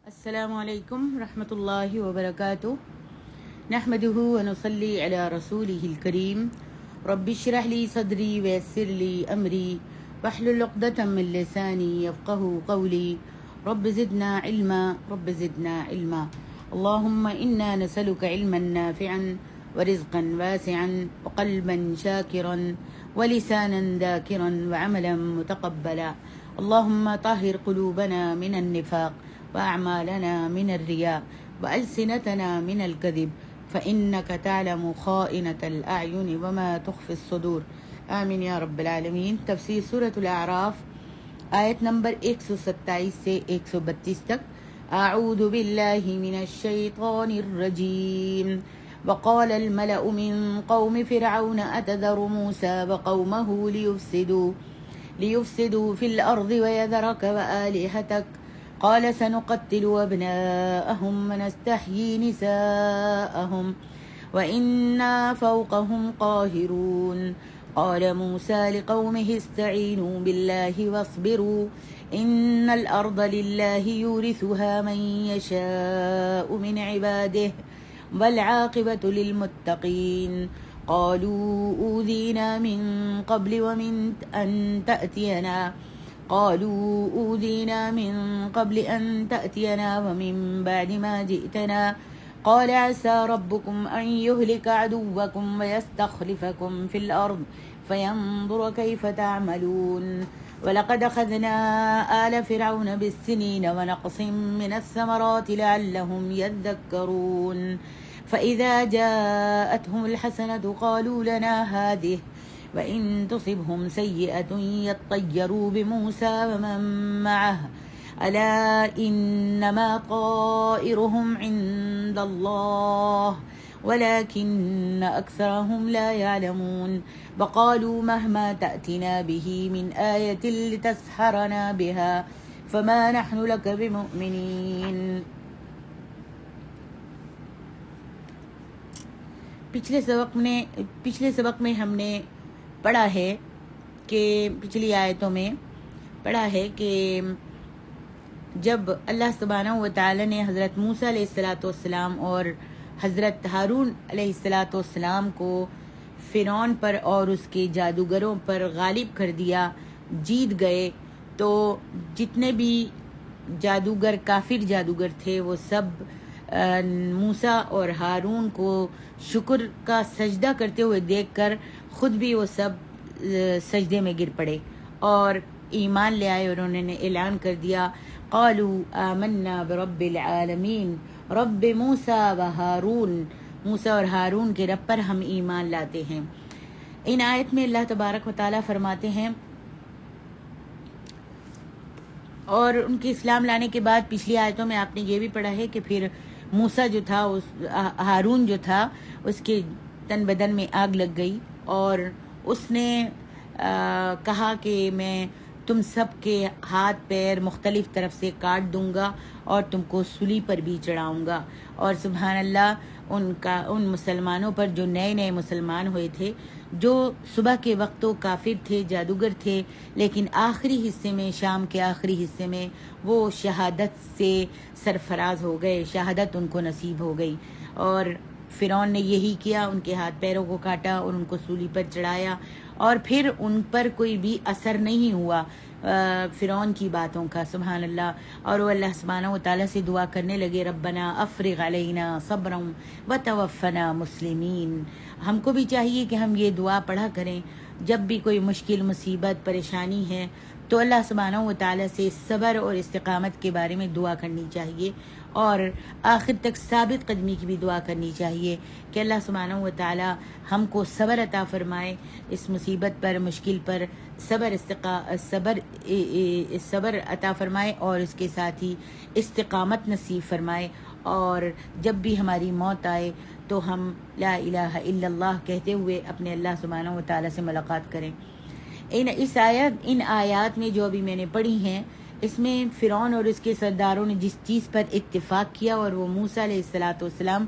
السلام علیکم ورحمۃ اللہ وبرکاتہ نحمده ونصلي على رسوله الكريم رب اشرح لي صدري ويسر لي أمري واحلل عقدة من لساني يفقهوا قولي رب زدنا علما رب زدنا علما اللهم إنا نسألك علما نافعا ورزقا واسعا وقلبا شاكرا ولسانا ذاكرا وعملا متقبلا اللهم طهر قلوبنا من النفاق وأعمالنا من الرياء وألسنتنا من الكذب فإنك تعلم خائنة الأعين وما تخفي الصدور آمین یا رب العالمین۔ تفسیر سورۃ الاعراف آیت نمبر 127 سے 132 تک۔ اعوذ باللہ من الشیطان الرجیم وقال الملأ من قوم فرعون أتذر موسى وقومه ليفسدوا في الأرض ويذرك وآلهتك قال سنقتل أبناءهم ونستحيي نساءهم وإنا فوقهم قاهرون قال موسى لقومه استعينوا بالله واصبروا إن الأرض لله يورثها من يشاء من عباده والعاقبة للمتقين قالوا أوذينا من قبل ومن أن تأتينا ومن بعد ما جئتنا قال عسى ربكم أن يهلك عدوكم ويستخلفكم في الأرض فينظر كيف تعملون ولقد أخذنا آل فرعون بالسنين ونقص من الثمرات لعلهم يذكرون فإذا جاءتهم الحسنة قالوا لنا هذه وإن تصبهم سيئة يطيروا بموسى ومن معه ألا إنما طائرهم عند الله ولكن أكثرهم لا يعلمون وقالوا مهما تأتنا به من آية لتسحرنا بها فما نحن لك بمؤمنين۔ پچھلے سبق میں ہم نے پڑھا ہے کہ پچھلی آیتوں میں پڑھا ہے کہ جب اللہ سبحانہ و تعالی نے حضرت موسیٰ علیہ الصلاۃ والسلام اور حضرت ہارون علیہ الصلاۃ والسلام کو فرعون پر اور اس کے جادوگروں پر غالب کر دیا، جیت گئے، تو جتنے بھی کافر جادوگر تھے وہ سب موسیٰ اور ہارون کو شکر کا سجدہ کرتے ہوئے دیکھ کر خود بھی وہ سب سجدے میں گر پڑے اور ایمان لے آئے، اور انہوں نے اعلان کر دیا قالوا آمنا برب العالمین رب موسیٰ و ہارون، موسیٰ اور ہارون کے رب پر ہم ایمان لاتے ہیں۔ ان آیت میں اللہ تبارک و تعالیٰ فرماتے ہیں، اور ان کے اسلام لانے کے بعد پچھلی آیتوں میں آپ نے یہ بھی پڑھا ہے کہ پھر موسیٰ جو تھا، ہارون جو تھا، اس کے تن بدن میں آگ لگ گئی اور اس نے کہا کہ میں تم سب کے ہاتھ پیر مختلف طرف سے کاٹ دوں گا اور تم کو سولی پر بھی چڑھاؤں گا۔ اور سبحان اللہ ان مسلمانوں پر جو نئے مسلمان ہوئے تھے، جو صبح کے وقت تو کافر تھے، جادوگر تھے، لیکن آخری حصے میں، شام کے آخری حصے میں وہ شہادت سے سرفراز ہو گئے، شہادت ان کو نصیب ہو گئی۔ اور فرعون نے یہی کیا، ان کے ہاتھ پیروں کو کاٹا اور ان کو سولی پر چڑھایا، اور پھر ان پر کوئی بھی اثر نہیں ہوا فرعون کی باتوں کا، سبحان اللہ۔ اور وہ اللہ سبحانہ و تعالیٰ سے دعا کرنے لگے، ربنا افرغ علینا صبرا وتوفنا مسلمین۔ ہم کو بھی چاہیے کہ ہم یہ دعا پڑھا کریں جب بھی کوئی مشکل، مصیبت، پریشانی ہے تو اللہ سبحانہ و تعالیٰ سے صبر اور استقامت کے بارے میں دعا کرنی چاہیے، اور آخر تک ثابت قدمی کی بھی دعا کرنی چاہیے کہ اللہ سبحانہ و تعالیٰ ہم کو صبر عطا فرمائے، اس مصیبت پر، مشکل پر صبر عطا فرمائے، اور اس کے ساتھ ہی استقامت نصیب فرمائے، اور جب بھی ہماری موت آئے تو ہم لا الہ الا اللہ کہتے ہوئے اپنے اللہ سبحانہ و تعالیٰ سے ملاقات کریں۔ ان آیات میں جو ابھی میں نے پڑھی ہیں، اس میں فرعون اور اس کے سرداروں نے جس چیز پر اتفاق کیا، اور وہ موسیٰ علیہ الصلاۃ والسلام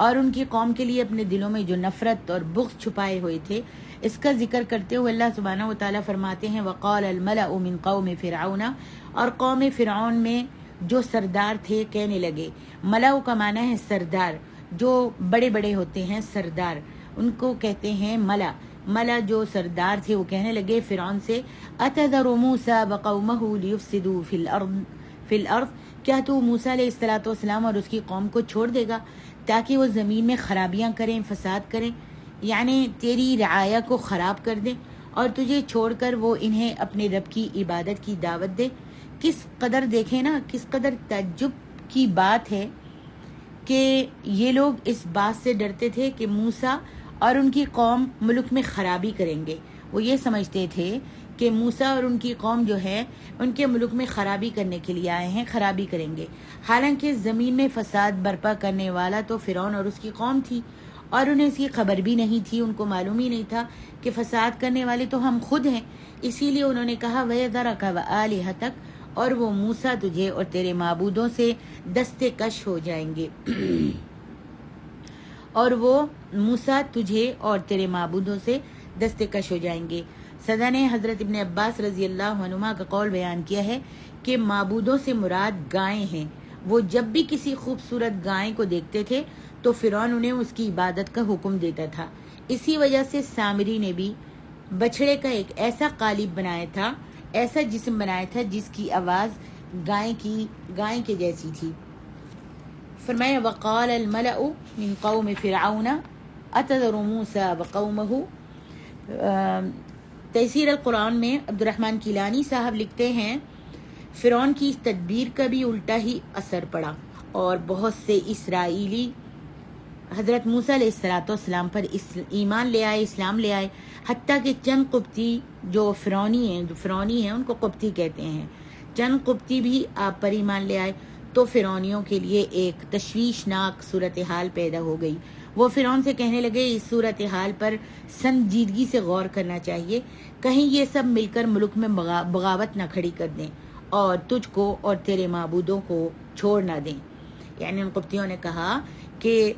اور ان کی قوم کے لیے اپنے دلوں میں جو نفرت اور بغض چھپائے ہوئے تھے، اس کا ذکر کرتے ہوئے اللہ سبحانہ و تعالیٰ فرماتے ہیں وقال الملأ من قوم فرعون، اور قوم فرعون میں جو سردار تھے کہنے لگے، ملاؤ کا معنی ہے سردار، جو بڑے بڑے ہوتے ہیں سردار، ان کو کہتے ہیں ملا۔ ملا جو سردار تھے وہ کہنے لگے فرعون سے، اتذر موسیٰ وقومہ لیفسدوا فی الارض، کیا تو موسیٰ علیہ السلام اور اس کی قوم کو چھوڑ دے گا تاکہ وہ زمین میں خرابیاں کریں، فساد کریں، یعنی تیری رعایا کو خراب کر دیں اور تجھے چھوڑ کر وہ انہیں اپنے رب کی عبادت کی دعوت دے۔ کس قدر دیکھیں نا، کس قدر تعجب کی بات ہے کہ یہ لوگ اس بات سے ڈرتے تھے کہ موسیٰ اور ان کی قوم ملک میں خرابی کریں گے۔ وہ یہ سمجھتے تھے کہ موسیٰ اور ان کی قوم جو ہے ان کے ملک میں خرابی کرنے کے لیے آئے ہیں، خرابی کریں گے، حالانکہ زمین میں فساد برپا کرنے والا تو فرعون اور اس کی قوم تھی، اور انہیں اس کی خبر بھی نہیں تھی، ان کو معلوم ہی نہیں تھا کہ فساد کرنے والے تو ہم خود ہیں۔ اسی لیے انہوں نے کہا وَيَذَرَكَ وَآلِهَتَكَ، اور وہ موسیٰ تجھے اور تیرے معبودوں سے دست کش ہو جائیں گے، اور وہ موسیٰ تجھے اور تیرے معبودوں سے دست کش ہو جائیں گے۔ صدا نے حضرت ابن عباس رضی اللہ عنہما کا قول بیان کیا ہے کہ معبودوں سے مراد گائیں ہیں۔ وہ جب بھی کسی خوبصورت گائے کو دیکھتے تھے تو فرعون انہیں اس کی عبادت کا حکم دیتا تھا۔ اسی وجہ سے سامری نے بھی بچھڑے کا ایک ایسا قالب بنایا تھا، ایسا جسم بنایا تھا جس کی آواز گائے کے جیسی تھی۔ فرمایا وقال الملأ من قوم فرعون اتذر موسیٰ وقومہ۔ تفسیر القرآن میں عبد الرحمن کیلانی صاحب لکھتے ہیں فرعون کی اس تدبیر کا بھی الٹا ہی اثر پڑا اور بہت سے اسرائیلی حضرت موسیٰ علیہ السلام پر ایمان لے آئے، اسلام لے آئے، حتیٰ کہ چند قبطی جو فرعونی ہیں ان کو قبطی کہتے ہیں، چند قبطی بھی آپ پر ایمان لے آئے تو فرعونیوں کے لیے ایک تشویشناک صورتحال پیدا ہو گئی۔ وہ فرعون سے کہنے لگے اس صورتحال پر سنجیدگی سے غور کرنا چاہیے، کہیں یہ سب مل کر ملک میں بغاوت نہ کھڑی کر دیں اور تجھ کو اور تیرے معبودوں کو چھوڑ نہ دیں۔ یعنی ان قبطیوں نے کہا کہ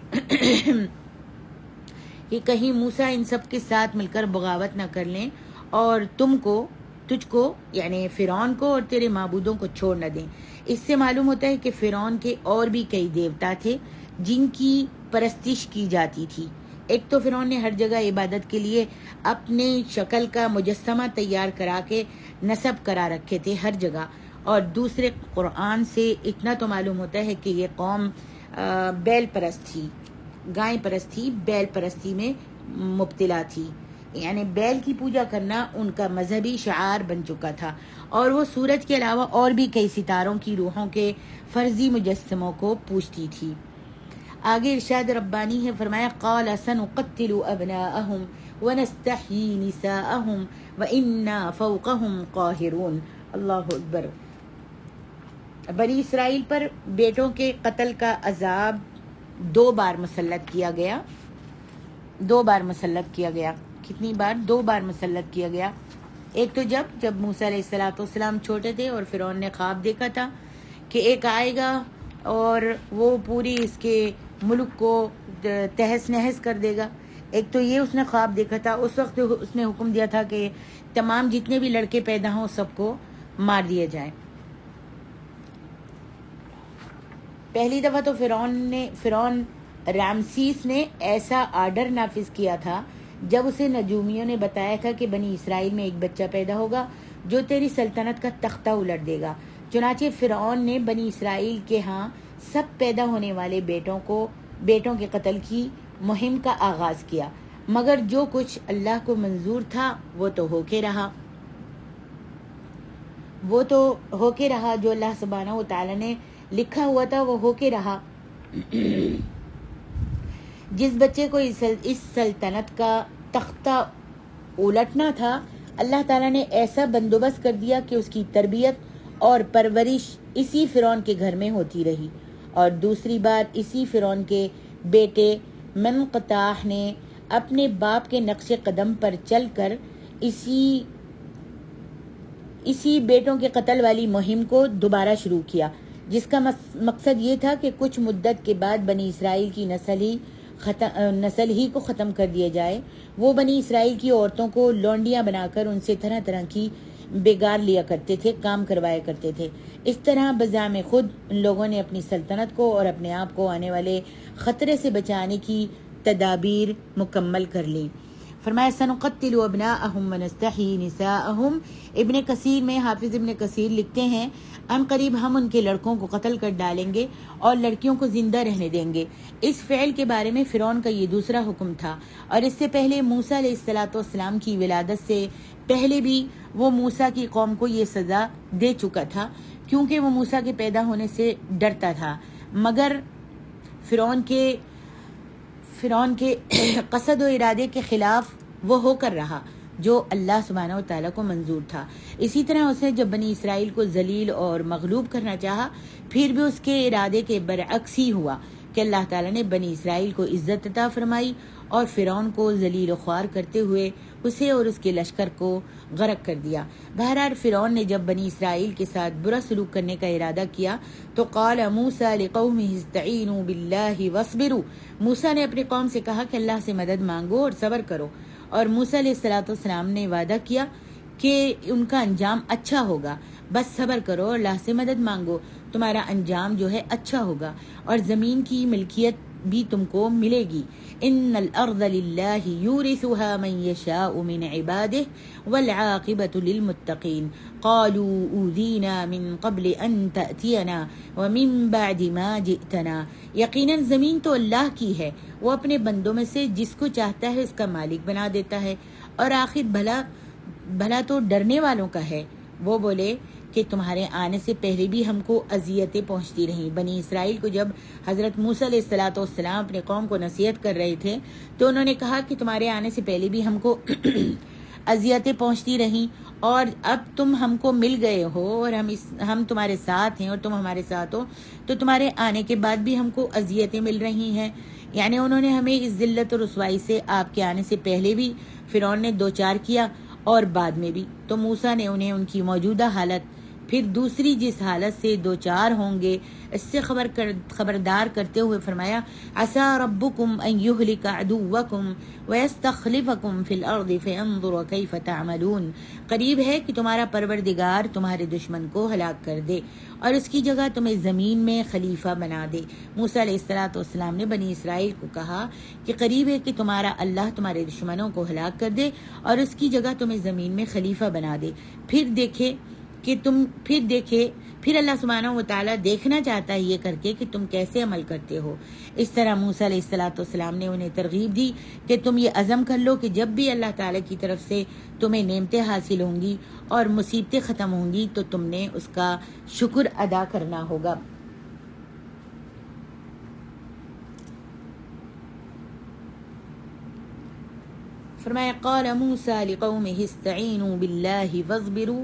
کہیں موسیٰ ان سب کے ساتھ مل کر بغاوت نہ کر لیں اور تجھ کو یعنی فرعون کو اور تیرے معبودوں کو چھوڑ نہ دیں۔ اس سے معلوم ہوتا ہے کہ فرعون کے اور بھی کئی دیوتا تھے جن کی پرستش کی جاتی تھی۔ ایک تو فرعون نے ہر جگہ عبادت کے لیے اپنے شکل کا مجسمہ تیار کرا کے نصب کرا رکھے تھے ہر جگہ، اور دوسرے قرآن سے اتنا تو معلوم ہوتا ہے کہ یہ قوم بیل پرست تھی، گائے پرست تھی، بیل پرستی میں مبتلا تھی، یعنی بیل کی پوجا کرنا ان کا مذہبی شعار بن چکا تھا، اور وہ سورج کے علاوہ اور بھی کئی ستاروں کی روحوں کے فرضی مجسموں کو پوجتی تھی۔ آگے ارشاد ربانی ہے، فرمایا قال سنقتل ابناءهم ونستحيي نساءهم وإنا فوقهم قاهرون۔ اللہ اکبر۔ بنی اسرائیل پر بیٹوں کے قتل کا عذاب دو بار مسلط کیا گیا، کتنی بار؟ 2 بار مسلط کیا گیا۔ ایک تو جب موسیٰ علیہ السلام چھوٹے تھے اور فرعون نے خواب دیکھا تھا کہ ایک آئے گا اور وہ پوری اس کے ملک کو تہس نہس کر دے گا۔ ایک تو یہ اس نے خواب دیکھا تھا، اس وقت اس نے حکم دیا تھا کہ تمام جتنے بھی لڑکے پیدا ہوں سب کو مار دیا جائے۔ پہلی دفعہ تو فرعون رامسیس نے ایسا آرڈر نافذ کیا تھا جب اسے نجومیوں نے بتایا تھا کہ بنی اسرائیل میں ایک بچہ پیدا ہوگا جو تیری سلطنت کا تختہ الٹ دے گا۔ چنانچہ فرعون نے بنی اسرائیل کے ہاں سب پیدا ہونے والے بیٹوں کے قتل کی مہم کا آغاز کیا، مگر جو کچھ اللہ کو منظور تھا وہ تو ہو کے رہا، جو اللہ سبحانہ و تعالی نے لکھا ہوا تھا وہ ہو کے رہا۔ جس بچے کو اس سلطنت کا تختہ الٹنا تھا، اللہ تعالیٰ نے ایسا بندوبست کر دیا کہ اس کی تربیت اور پرورش اسی فرعون کے گھر میں ہوتی رہی، اور دوسری بار اسی فرعون کے بیٹے منقطاع نے اپنے باپ کے نقش قدم پر چل کر اسی بیٹوں کے قتل والی مہم کو دوبارہ شروع کیا، جس کا مقصد یہ تھا کہ کچھ مدت کے بعد بنی اسرائیل کی نسل ہی کو ختم کر دیا جائے۔ وہ بنی اسرائیل کی عورتوں کو لونڈیاں بنا کر ان سے طرح طرح کی بگار لیا کرتے تھے، کام کروایا کرتے تھے۔ اس طرح بذام خود ان لوگوں نے اپنی سلطنت کو اور اپنے آپ کو آنے والے خطرے سے بچانے کی تدابیر مکمل کر لی۔ فرمایا سنقتل ابناءہم ونستحیی نساءہم۔ ابن کثیر میں حافظ ابن کثیر لکھتے ہیں ان قریب ہم ان کے لڑکوں کو قتل کر ڈالیں گے اور لڑکیوں کو زندہ رہنے دیں گے۔ اس فعل کے بارے میں فرعون کا یہ دوسرا حکم تھا، اور اس سے پہلے موسیٰ علیہ السلام کی ولادت سے پہلے بھی وہ موسیٰ کی قوم کو یہ سزا دے چکا تھا، کیونکہ وہ موسیٰ کے پیدا ہونے سے ڈرتا تھا، مگر فرعون کے قصد و ارادے کے خلاف وہ ہو کر رہا جو اللہ سبحانہ و تعالیٰ کو منظور تھا۔ اسی طرح اسے جب بنی اسرائیل کو ذلیل اور مغلوب کرنا چاہا، پھر بھی اس کے ارادے کے برعکس ہی ہوا کہ اللہ تعالیٰ نے بنی اسرائیل کو عزت عطا فرمائی اور فرعون کو ذلیل و خوار کرتے ہوئے اسے اور اس کے لشکر کو غرق کر دیا۔ بہرحال فرعون نے جب بنی اسرائیل کے ساتھ برا سلوک کرنے کا ارادہ کیا تو قال موسیٰ لقومہ استعینوا باللہ واصبروا، موسیٰ نے اپنی قوم سے کہا کہ اللہ سے مدد مانگو اور صبر کرو، اور موسیٰ علیہ السلام نے وعدہ کیا کہ ان کا انجام اچھا ہوگا، بس صبر کرو اور اللہ سے مدد مانگو، تمہارا انجام جو ہے اچھا ہوگا اور زمین کی ملکیت بھی تم کو ملے گی۔ ان الارض للہ یورثها من یشاء من عبادہ والعاقبۃ للمتقین قالوا اوذینا من قبل ان تأتینا ومن بعد ما جئتنا، یقیناً زمین تو اللہ کی ہے، وہ اپنے بندوں میں سے جس کو چاہتا ہے اس کا مالک بنا دیتا ہے، اور آخر بھلا تو ڈرنے والوں کا ہے۔ وہ بولے کہ تمہارے آنے سے پہلے بھی ہم کو اذیتیں پہنچتی رہیں۔ بنی اسرائیل کو جب حضرت موسیٰ علیہ السلام اپنے قوم کو نصیحت کر رہے تھے تو انہوں نے کہا کہ تمہارے آنے سے پہلے بھی ہم کو اذیتیں پہنچتی رہیں، اور اب تم ہم کو مل گئے ہو اور ہم تمہارے ساتھ ہیں اور تم ہمارے ساتھ ہو، تو تمہارے آنے کے بعد بھی ہم کو اذیتیں مل رہی ہیں۔ یعنی انہوں نے ہمیں اس ذلت اور رسوائی سے آپ کے آنے سے پہلے بھی فرعون نے دوچار کیا اور بعد میں بھی۔ تو موسیٰ نے انہیں ان کی موجودہ حالت پھر دوسری جس حالت سے دوچار ہوں گے اس سے خبردار کرتے ہوئے فرمایا عسیٰ ربکم ان یہلک عدوکم ویستخلفکم فی الارض فینظر کیف تعملون، قریب ہے کہ تمہارا پروردگار تمہارے دشمن کو ہلاک کر دے اور اس کی جگہ تمہیں زمین میں خلیفہ بنا دے۔ موسیٰ علیہ السلام نے بنی اسرائیل کو کہا کہ قریب ہے کہ تمہارا اللہ تمہارے دشمنوں کو ہلاک کر دے اور اس کی جگہ تمہیں زمین میں خلیفہ بنا دے، پھر اللہ سبحانہ و تعالیٰ دیکھنا چاہتا ہے یہ کر کے کہ تم کیسے عمل کرتے ہو۔ اس طرح موسیٰ علیہ السلام نے انہیں ترغیب دی کہ تم یہ عزم کر لو کہ جب بھی اللہ تعالیٰ کی طرف سے تمہیں نعمتیں حاصل ہوں گی اور مصیبتیں ختم ہوں گی تو تم نے اس کا شکر ادا کرنا ہوگا۔ فرمایا قال موسیٰ لقومہ استعینوا باللہ واصبروا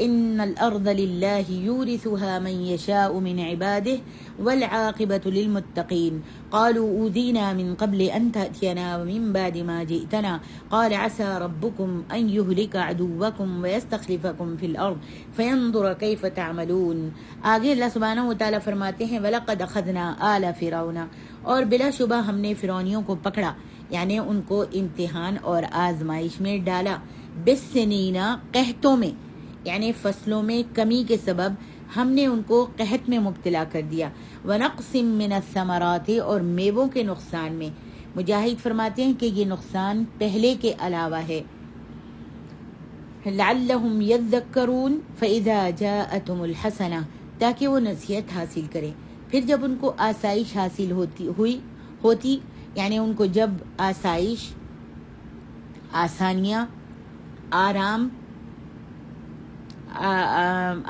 ان الارض للہ یورثها من یشاء من عبادہ والعاقبۃ للمتقین قالوا اوذینا من قبل ان تأتینا ومن بعد ما جئتنا قال عسى ربکم ان یہلک عدوکم ویستخلفکم فی الارض فینظر کیف تعملون۔ آگے اللہ سبحانہ وتعالی فرماتے ہیں وَلَقَدْ أَخَذْنَا آلَ فِرْعَوْنَ، اور بلا شبہ ہم نے فرعونیوں کو پکڑا، یعنی ان کو امتحان اور آزمائش میں ڈالا، بالسنین قحطوں میں، یعنی فصلوں میں کمی کے سبب ہم نے ان کو قحط میں مبتلا کر دیا، ونقص من الثمرات، اور میووں کے نقصان میں۔ مجاہد فرماتے ہیں کہ یہ نقصان پہلے کے علاوہ ہے، لعلہم یذکرون فاذا جاءتهم الحسنہ، تاکہ وہ نصیحت حاصل کریں۔ پھر جب ان کو آسائش حاصل ہوتی یعنی ان کو جب آسائش، آسانیاں، آرام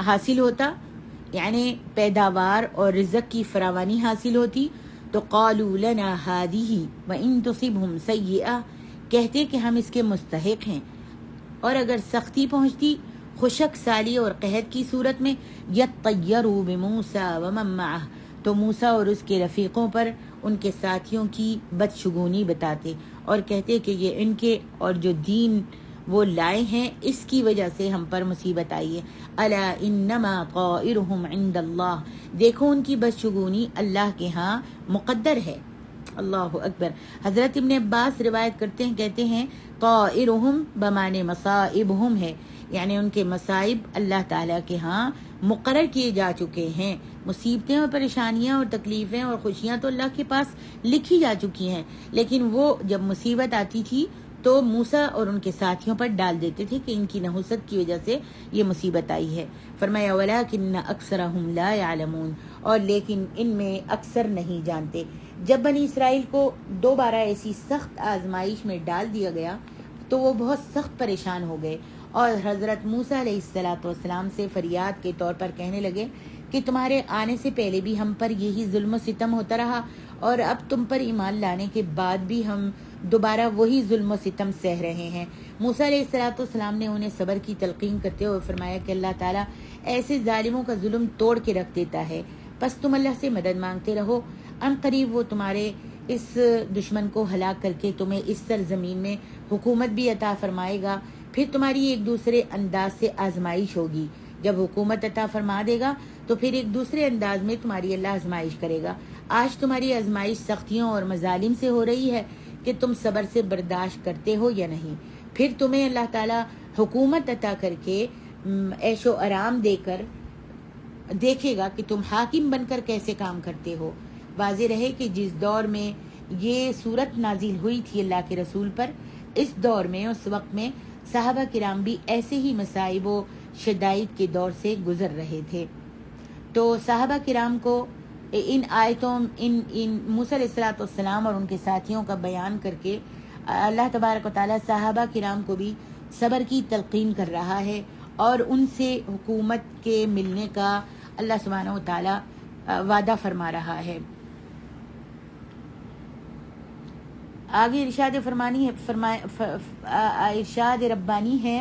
حاصل ہوتا، یعنی پیداوار اور رزق کی فراوانی حاصل ہوتی، تو قالوا لنا هذه وان تصبهم سیئہ، کہتے کہ ہم اس کے مستحق ہیں، اور اگر سختی پہنچتی خشک سالی اور قحط کی صورت میں یطیروا بموسیٰ ومن معہ، تو موسیٰ اور اس کے رفیقوں پر ان کے ساتھیوں کی بدشگونی بتاتے اور کہتے کہ یہ ان کے اور جو دین وہ لائے ہیں اس کی وجہ سے ہم پر مصیبت آئی ہے۔ الا انما طائرهم عند اللہ، دیکھو ان کی بدشگونی اللہ کے ہاں مقدر ہے۔ اللہ اکبر۔ حضرت ابن عباس روایت کرتے ہیں، کہتے ہیں طائرهم بمعنی مصائبهم ہے، یعنی ان کے مصائب اللہ تعالیٰ کے ہاں مقرر کیے جا چکے ہیں. مصیبتیں اور پریشانیاں اور تکلیفیں اور خوشیاں تو اللہ کے پاس لکھی جا چکی ہیں، لیکن وہ جب مصیبت آتی تھی تو موسیٰ اور ان کے ساتھیوں پر ڈال دیتے تھے کہ ان کی نحوست کی وجہ سے یہ مصیبت آئی ہے. فرمایا وَلَٰكِنَّ أَكْثَرَهُمْ لَا يَعْلَمُونَ، اور لیکن ان میں اکثر نہیں جانتے. جب بنی اسرائیل کو دوبارہ ایسی سخت آزمائش میں ڈال دیا گیا تو وہ بہت سخت پریشان ہو گئے اور حضرت موسیٰ علیہ السلام سے فریاد کے طور پر کہنے لگے کہ تمہارے آنے سے پہلے بھی ہم پر یہی ظلم و ستم ہوتا رہا اور اب تم پر ایمان لانے کے بعد بھی ہم دوبارہ وہی ظلم و ستم سہ رہے ہیں. موسیٰ علیہ السلام نے انہیں صبر کی تلقین کرتے ہوئے فرمایا کہ اللہ تعالیٰ ایسے ظالموں کا ظلم توڑ کے رکھ دیتا ہے، بس تم اللہ سے مدد مانگتے رہو، ان قریب وہ تمہارے اس دشمن کو ہلاک کر کے تمہیں اس سرزمین میں حکومت بھی عطا فرمائے گا. پھر تمہاری ایک دوسرے انداز سے آزمائش ہوگی. جب حکومت عطا فرما دے گا تو پھر ایک دوسرے انداز میں تمہاری اللہ آزمائش کرے گا. آج تمہاری آزمائش سختیوں اور مظالم سے ہو رہی ہے کہ تم صبر سے برداشت کرتے ہو یا نہیں. پھر تمہیں اللہ تعالیٰ حکومت عطا کر کے عیش و آرام دے کر دیکھے گا کہ تم حاکم بن کر کیسے کام کرتے ہو. واضح رہے کہ جس دور میں یہ صورت نازل ہوئی تھی اللہ کے رسول پر، اس دور میں اس وقت میں صحابہ کرام بھی ایسے ہی مصائب و شدائد کے دور سے گزر رہے تھے. تو صحابہ کرام کو ان آیتوں ان موسیٰ علیہ السلام اور ان کے ساتھیوں کا بیان کر کے اللہ تبارک و تعالیٰ صحابہ کرام کو بھی صبر کی تلقین کر رہا ہے اور ان سے حکومت کے ملنے کا اللہ سبحانہ و تعالیٰ وعدہ فرما رہا ہے. آگے ارشاد ارشاد ربانی ہے،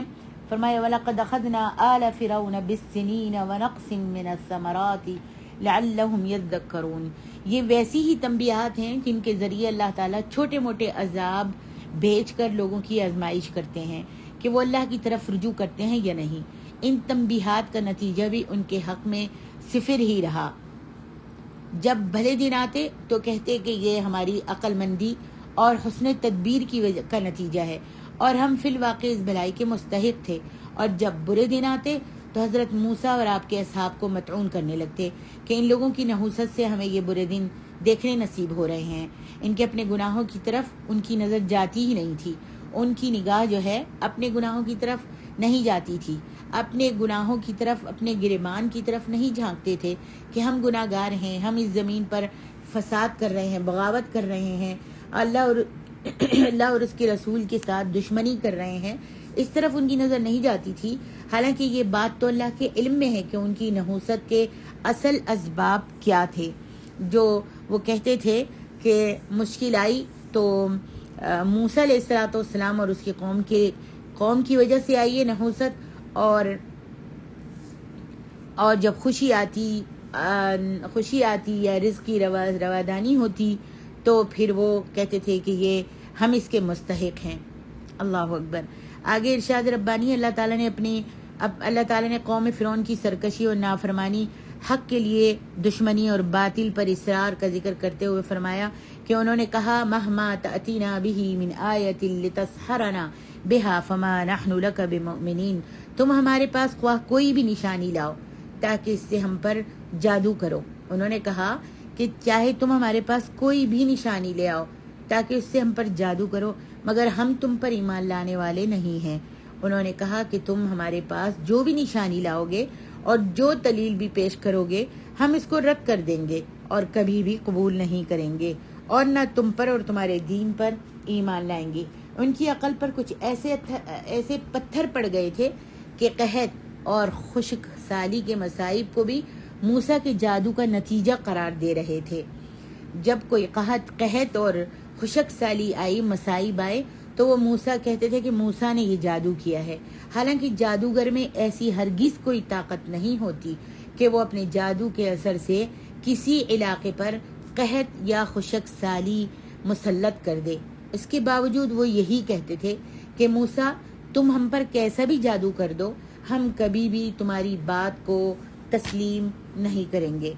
فرمایا وَلَقَدْ أَخَذْنَا آلَ فِرْعَوْنَ بِالسِّنِينَ وَنَقْصٍ مِّنَ الثَّمَرَاتِ لَعَلَّهُمْ يَذَّكَّرُونَ. یہ ویسی ہی تنبیہات ہیں جن کے ذریعے اللہ تعالیٰ چھوٹے موٹے عذاب بھیج کر لوگوں کی آزمائش کرتے ہیں کہ وہ اللہ کی طرف رجوع کرتے ہیں یا نہیں. ان تنبیہات کا نتیجہ بھی ان کے حق میں صفر ہی رہا. جب بھلے دن آتے تو کہتے کہ یہ ہماری عقل مندی اور حسن تدبیر کی وجہ کا نتیجہ ہے اور ہم فی الواقع اس بھلائی کے مستحق تھے. اور جب برے دن آتے تو حضرت موسیٰ اور آپ کے اصحاب کو مطعون کرنے لگتے کہ ان لوگوں کی نحوست سے ہمیں یہ برے دن دیکھنے نصیب ہو رہے ہیں. ان کے اپنے گناہوں کی طرف ان کی نظر جاتی ہی نہیں تھی. ان کی نگاہ جو ہے اپنے گناہوں کی طرف نہیں جاتی تھی، اپنے گناہوں کی طرف، اپنے گریبان کی طرف نہیں جھانکتے تھے کہ ہم گناہ گار ہیں، ہم اس زمین پر فساد کر رہے ہیں، بغاوت کر رہے ہیں، اللہ اور اس کے رسول کے ساتھ دشمنی کر رہے ہیں. اس طرف ان کی نظر نہیں جاتی تھی. حالانکہ یہ بات تو اللہ کے علم میں ہے کہ ان کی نحوست کے اصل اسباب کیا تھے. جو وہ کہتے تھے کہ مشکل آئی تو موسیٰ علیہ السلام اور اس کی قوم کی وجہ سے آئی ہے نحوست، اور جب خوشی آتی یا رزق کی روادانی ہوتی تو پھر وہ کہتے تھے کہ یہ ہم اس کے مستحق ہیں. اللہ اکبر. آگے ارشاد ربانی اللہ تعالیٰ نے قوم فرعون کی سرکشی اور نافرمانی، حق کے لیے دشمنی اور باطل پر اصرار کا ذکر کرتے ہوئے فرمایا کہ انہوں نے کہا مہما تأتینا بہ من آیت لتسحرنا بہا فما نحن لک بمؤمنین. تم ہمارے پاس کوئی بھی نشانی لاؤ تاکہ اس سے ہم پر جادو کرو. انہوں نے کہا کہ چاہے تم ہمارے پاس کوئی بھی نشانی لے آؤ تاکہ اس سے ہم پر جادو کرو، مگر ہم تم پر ایمان لانے والے نہیں ہیں. انہوں نے کہا کہ تم ہمارے پاس جو بھی نشانی لاؤ گے اور جو دلیل بھی پیش کرو گے ہم اس کو رد کر دیں گے اور کبھی بھی قبول نہیں کریں گے اور نہ تم پر اور تمہارے دین پر ایمان لائیں گے. ان کی عقل پر کچھ ایسے پتھر پڑ گئے تھے کہ قحط اور خشک سالی کے مصائب کو بھی موسیٰ کے جادو کا نتیجہ قرار دے رہے تھے. جب کوئی قحط اور خشک سالی آئی، مصائب آئے، تو وہ موسیٰ کہتے تھے کہ موسیٰ نے یہ جادو کیا ہے. حالانکہ جادوگر میں ایسی ہرگز کوئی طاقت نہیں ہوتی کہ وہ اپنے جادو کے اثر سے کسی علاقے پر قحط یا خشک سالی مسلط کر دے. اس کے باوجود وہ یہی کہتے تھے کہ موسیٰ تم ہم پر کیسا بھی جادو کر دو، ہم کبھی بھی تمہاری بات کو تسلیم نہیں کریں گے.